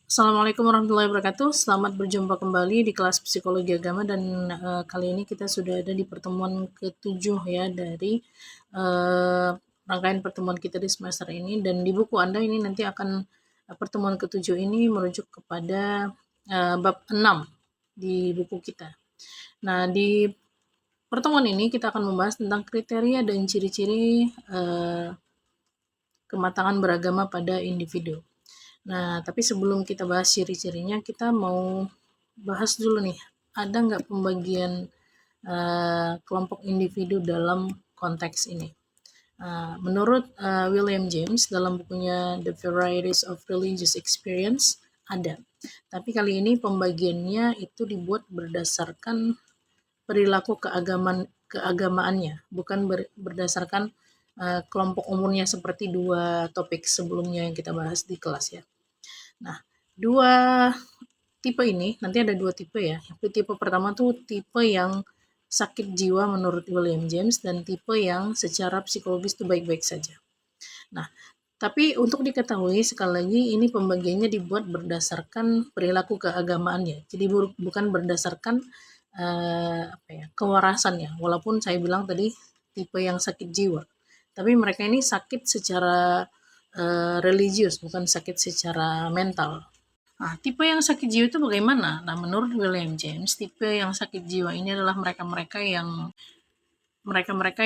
Assalamualaikum warahmatullahi wabarakatuh. Selamat berjumpa kembali di kelas psikologi agama dan kali ini kita sudah ada di pertemuan ke-7 ya dari rangkaian pertemuan kita di semester ini, dan di buku Anda ini nanti akan pertemuan ke-7 ini merujuk kepada bab 6 di buku kita. Nah, di pertemuan ini kita akan membahas tentang kriteria dan ciri-ciri kematangan beragama pada individu. Nah, tapi sebelum kita bahas ciri-cirinya, kita mau bahas dulu nih, ada nggak pembagian kelompok individu dalam konteks ini? Menurut William James dalam bukunya The Varieties of Religious Experience ada. Tapi kali ini pembagiannya itu dibuat berdasarkan perilaku keagamaannya, bukan berdasarkan kelompok umurnya seperti dua topik sebelumnya yang kita bahas di kelas ya. Nah, dua tipe ini, nanti ada dua tipe ya. Tipe pertama tuh tipe yang sakit jiwa menurut William James, dan tipe yang secara psikologis itu baik-baik saja. Nah, tapi untuk diketahui sekali lagi ini pembagiannya dibuat berdasarkan perilaku keagamaannya. Jadi bukan berdasarkan kewarasannya. Walaupun saya bilang tadi tipe yang sakit jiwa. Tapi mereka ini sakit secara religius, bukan sakit secara mental. Nah, tipe yang sakit jiwa itu bagaimana? Nah, menurut William James, tipe yang sakit jiwa ini adalah mereka-mereka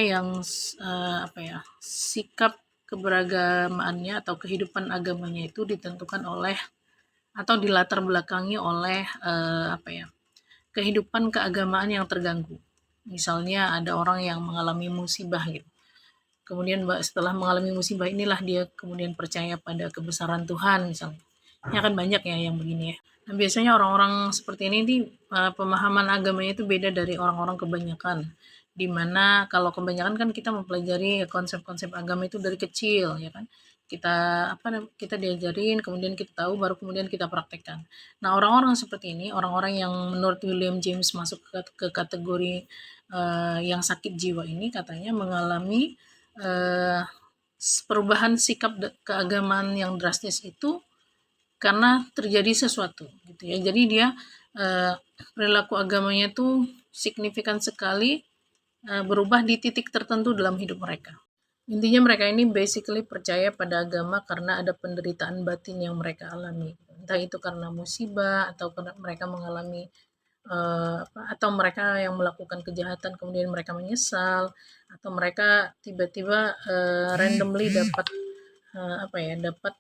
yang sikap keberagamaannya atau kehidupan agamanya itu ditentukan oleh atau dilatar belakangi oleh kehidupan keagamaan yang terganggu. Misalnya ada orang yang mengalami musibah gitu. Kemudian setelah mengalami musibah inilah dia kemudian percaya pada kebesaran Tuhan misalnya. Ini akan banyak ya yang begini ya. Nah, biasanya orang-orang seperti ini pemahaman agamanya itu beda dari orang-orang kebanyakan. Dimana kalau kebanyakan kan kita mempelajari konsep-konsep agama itu dari kecil ya kan. Kita diajarin, kemudian kita tahu, baru kemudian kita praktekkan. Nah, orang-orang seperti ini, orang-orang yang menurut William James masuk ke kategori yang sakit jiwa ini, katanya mengalami perubahan sikap keagamaan yang drastis itu karena terjadi sesuatu gitu ya. Jadi dia perilaku agamanya tuh signifikan sekali berubah di titik tertentu dalam hidup mereka. Intinya mereka ini basically percaya pada agama karena ada penderitaan batin yang mereka alami. Entah itu karena musibah atau karena mereka mengalami atau mereka yang melakukan kejahatan kemudian mereka menyesal, atau mereka tiba-tiba randomly dapat dapat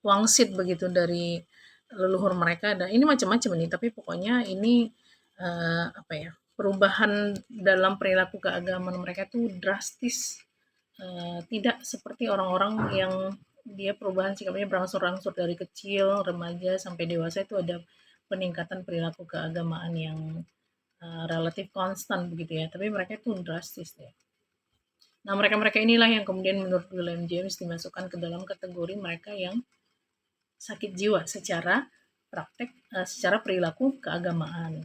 wangsit begitu dari leluhur mereka. Dan ini macam-macam nih, tapi pokoknya ini perubahan dalam perilaku keagamaan mereka tuh drastis, tidak seperti orang-orang yang dia perubahan sikapnya berangsur-angsur dari kecil, remaja sampai dewasa itu ada peningkatan perilaku keagamaan yang relatif konstan begitu ya, tapi mereka itu drastis ya. Nah, mereka-mereka inilah yang kemudian menurut William James dimasukkan ke dalam kategori mereka yang sakit jiwa secara praktek, secara perilaku keagamaan.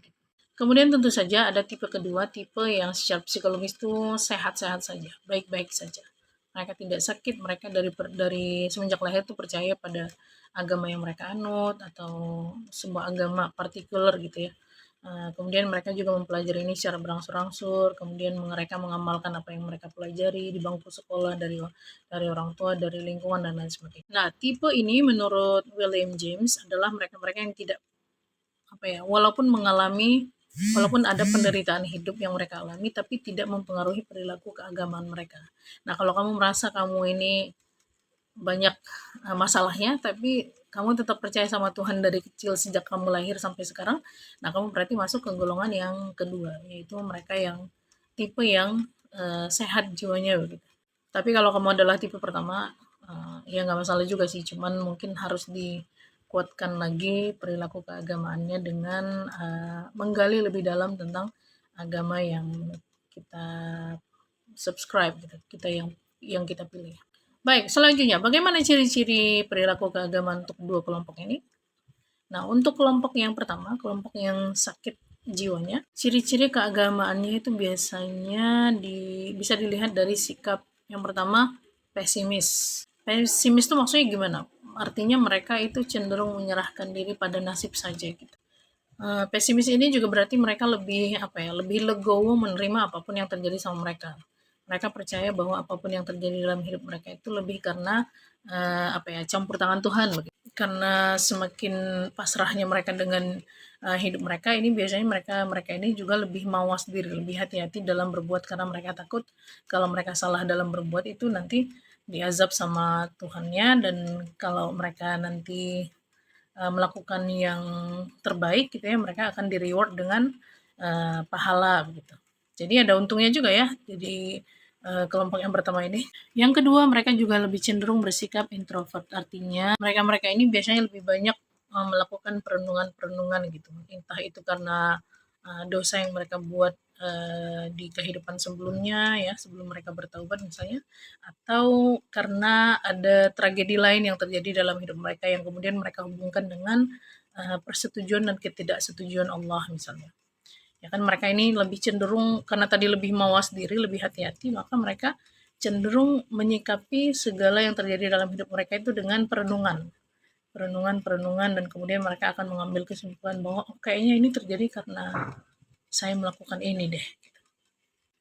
Kemudian tentu saja ada tipe kedua, tipe yang secara psikologis itu sehat-sehat saja, baik-baik saja. Mereka tidak sakit, mereka dari semenjak lahir itu percaya pada agama yang mereka anut atau sebuah agama partikular gitu ya. Kemudian mereka juga mempelajari ini secara berangsur-angsur, kemudian mereka mengamalkan apa yang mereka pelajari di bangku sekolah, dari orang tua, dari lingkungan, dan lain sebagainya. Nah, tipe ini menurut William James adalah mereka-mereka yang tidak walaupun ada penderitaan hidup yang mereka alami, tapi tidak mempengaruhi perilaku keagamaan mereka. Nah, kalau kamu merasa kamu ini banyak masalahnya, tapi kamu tetap percaya sama Tuhan dari kecil sejak kamu lahir sampai sekarang, nah kamu berarti masuk ke golongan yang kedua, yaitu mereka yang tipe yang sehat jiwanya begitu. Tapi kalau kamu adalah tipe pertama, ya nggak masalah juga sih, cuman mungkin harus dikuatkan lagi perilaku keagamaannya dengan menggali lebih dalam tentang agama yang kita subscribe gitu, yang kita pilih. Baik, selanjutnya bagaimana ciri-ciri perilaku keagamaan untuk dua kelompok ini? Nah, untuk kelompok yang pertama, kelompok yang sakit jiwanya, ciri-ciri keagamaannya itu biasanya bisa dilihat dari sikap yang pertama, pesimis. Pesimis itu maksudnya gimana? artinya mereka itu cenderung menyerahkan diri pada nasib saja gitu. Pesimis ini juga berarti mereka lebih lebih legowo menerima apapun yang terjadi sama mereka. Mereka percaya bahwa apapun yang terjadi dalam hidup mereka itu lebih karena campur tangan Tuhan begitu. Karena semakin pasrahnya mereka dengan hidup mereka ini, biasanya mereka mereka ini juga lebih mawas diri, lebih hati-hati dalam berbuat karena mereka takut kalau mereka salah dalam berbuat itu nanti diazab sama Tuhannya, dan kalau mereka nanti melakukan yang terbaik gitu ya, mereka akan di-reward dengan pahala begitu. Jadi ada untungnya juga ya, jadi kelompok yang pertama ini. Yang kedua, mereka juga lebih cenderung bersikap introvert, artinya mereka-mereka ini biasanya lebih banyak melakukan perenungan-perenungan gitu. Entah itu karena dosa yang mereka buat di kehidupan sebelumnya ya, sebelum mereka bertaubat misalnya, atau karena ada tragedi lain yang terjadi dalam hidup mereka yang kemudian mereka hubungkan dengan persetujuan dan ketidaksetujuan Allah misalnya. Ya kan mereka ini lebih cenderung karena tadi lebih mawas diri, lebih hati-hati, maka mereka cenderung menyikapi segala yang terjadi dalam hidup mereka itu dengan perenungan. Perenungan-perenungan, dan kemudian mereka akan mengambil kesimpulan bahwa oh, kayaknya ini terjadi karena saya melakukan ini deh.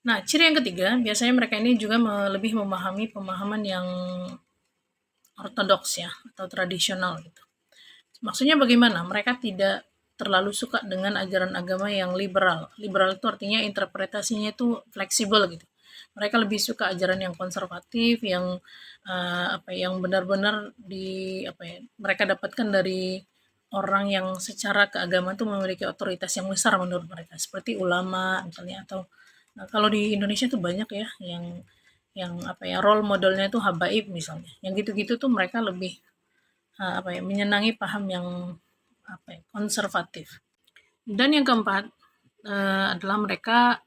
Nah, ciri yang ketiga, biasanya mereka ini juga lebih memahami pemahaman yang ortodoks ya, atau tradisional gitu. Maksudnya bagaimana? Mereka tidak terlalu suka dengan ajaran agama yang liberal. Liberal itu artinya interpretasinya itu fleksibel gitu. Mereka lebih suka ajaran yang konservatif, yang yang benar-benar mereka dapatkan dari orang yang secara keagamaan itu memiliki otoritas yang besar menurut mereka, seperti ulama misalnya, atau kalau di Indonesia tuh banyak ya yang role modelnya itu habaib misalnya. Yang gitu-gitu tuh mereka lebih menyenangi paham yang konservatif. Dan yang keempat adalah mereka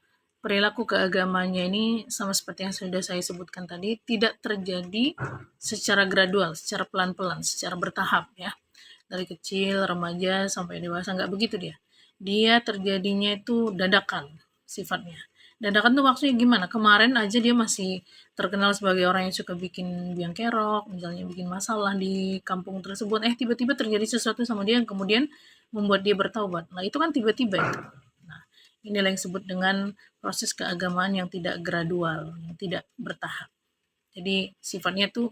perilaku keagamaannya ini sama seperti yang sudah saya sebutkan tadi, tidak terjadi secara gradual, secara pelan-pelan, secara bertahap ya. Dari kecil, remaja sampai dewasa, nggak begitu dia. Dia terjadinya itu dadakan sifatnya. Dadakan tuh maksudnya gimana? Kemarin aja dia masih terkenal sebagai orang yang suka bikin biang kerok, misalnya bikin masalah di kampung tersebut. Tiba-tiba terjadi sesuatu sama dia yang kemudian membuat dia bertaubat. Nah, itu kan tiba-tiba itu. Nah, inilah yang disebut dengan proses keagamaan yang tidak gradual, yang tidak bertahap. Jadi sifatnya tuh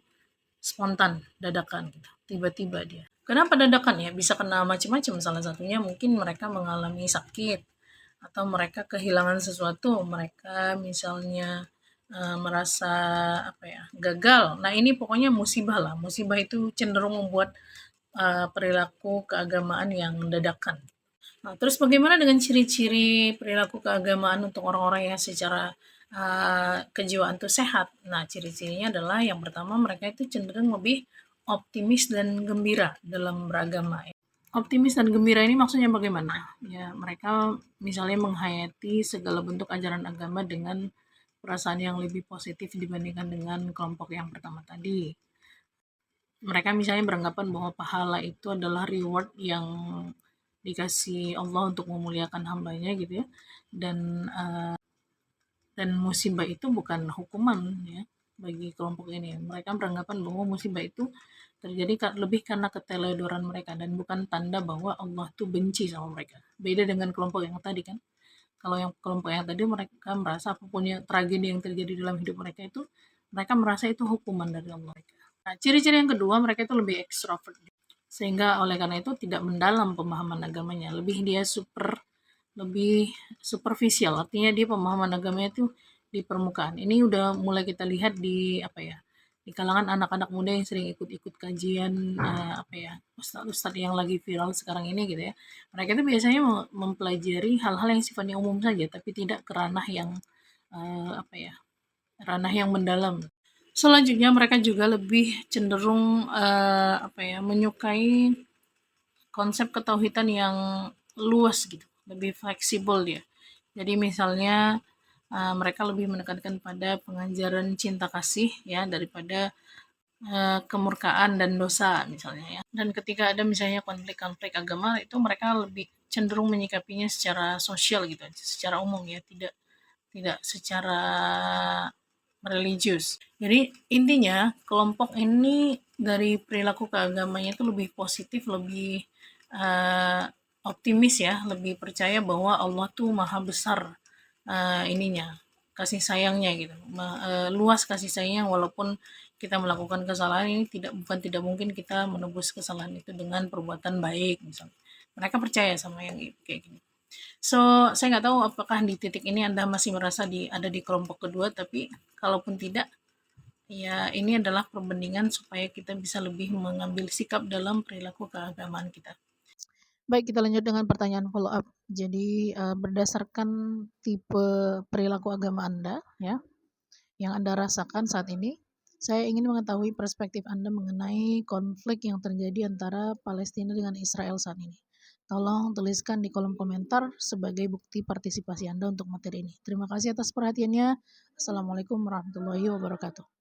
spontan, dadakan gitu. Tiba-tiba dia. Kenapa dadakan ya? Bisa kena macam-macam. Salah satunya mungkin mereka mengalami sakit, atau mereka kehilangan sesuatu, mereka misalnya merasa gagal. Nah, ini pokoknya musibah lah. Musibah itu cenderung membuat perilaku keagamaan yang dadakan. Nah, terus bagaimana dengan ciri-ciri perilaku keagamaan untuk orang-orang yang secara kejiwaan itu sehat? Nah, ciri-cirinya adalah yang pertama, mereka itu cenderung lebih optimis dan gembira dalam beragama. Optimis dan gembira ini maksudnya bagaimana? Ya, mereka misalnya menghayati segala bentuk ajaran agama dengan perasaan yang lebih positif dibandingkan dengan kelompok yang pertama tadi. Mereka misalnya beranggapan bahwa pahala itu adalah reward yang dikasih Allah untuk memuliakan hambanya gitu ya, dan musibah itu bukan hukuman ya bagi kelompok ini. Mereka beranggapan bahwa musibah itu terjadi lebih karena keteledoran mereka dan bukan tanda bahwa Allah tuh benci sama mereka. Beda dengan kelompok yang tadi kan. Kalau yang kelompok yang tadi mereka merasa apapun yang tragedi yang terjadi dalam hidup mereka itu, mereka merasa itu hukuman dari Allah. Nah, ciri-ciri yang kedua, mereka itu lebih ekstrovert. Sehingga oleh karena itu tidak mendalam pemahaman agamanya. Lebih superficial. Artinya dia pemahaman agamanya itu di permukaan. Ini udah mulai kita lihat di di kalangan anak-anak muda yang sering ikut-ikut kajian ustadz-ustadz yang lagi viral sekarang ini gitu ya. Mereka itu biasanya mempelajari hal-hal yang sifatnya umum saja, tapi tidak ke ranah yang ranah yang mendalam. Selanjutnya mereka juga lebih cenderung menyukai konsep ketauhidan yang luas gitu, lebih fleksibel dia. Jadi misalnya mereka lebih menekankan pada pengajaran cinta kasih ya daripada kemurkaan dan dosa misalnya ya. Dan ketika ada misalnya konflik-konflik agama itu, mereka lebih cenderung menyikapinya secara sosial gitu, secara umum ya, tidak secara religius. Jadi intinya kelompok ini dari perilaku keagamannya itu lebih positif, lebih, optimis ya, lebih percaya bahwa Allah tuh maha besar, ininya, kasih sayangnya gitu, luas kasih sayangnya walaupun kita melakukan kesalahan ini bukan tidak mungkin kita menebus kesalahan itu dengan perbuatan baik misalnya. Mereka percaya sama yang kayak gini. So, saya nggak tahu apakah di titik ini Anda masih merasa ada di kelompok kedua, tapi kalaupun tidak, ya ini adalah perbandingan supaya kita bisa lebih mengambil sikap dalam perilaku keagamaan kita. Baik, kita lanjut dengan pertanyaan follow up. Jadi, berdasarkan tipe perilaku agama Anda ya, yang Anda rasakan saat ini, saya ingin mengetahui perspektif Anda mengenai konflik yang terjadi antara Palestina dengan Israel saat ini. Tolong tuliskan di kolom komentar sebagai bukti partisipasi Anda untuk materi ini. Terima kasih atas perhatiannya. Assalamualaikum warahmatullahi wabarakatuh.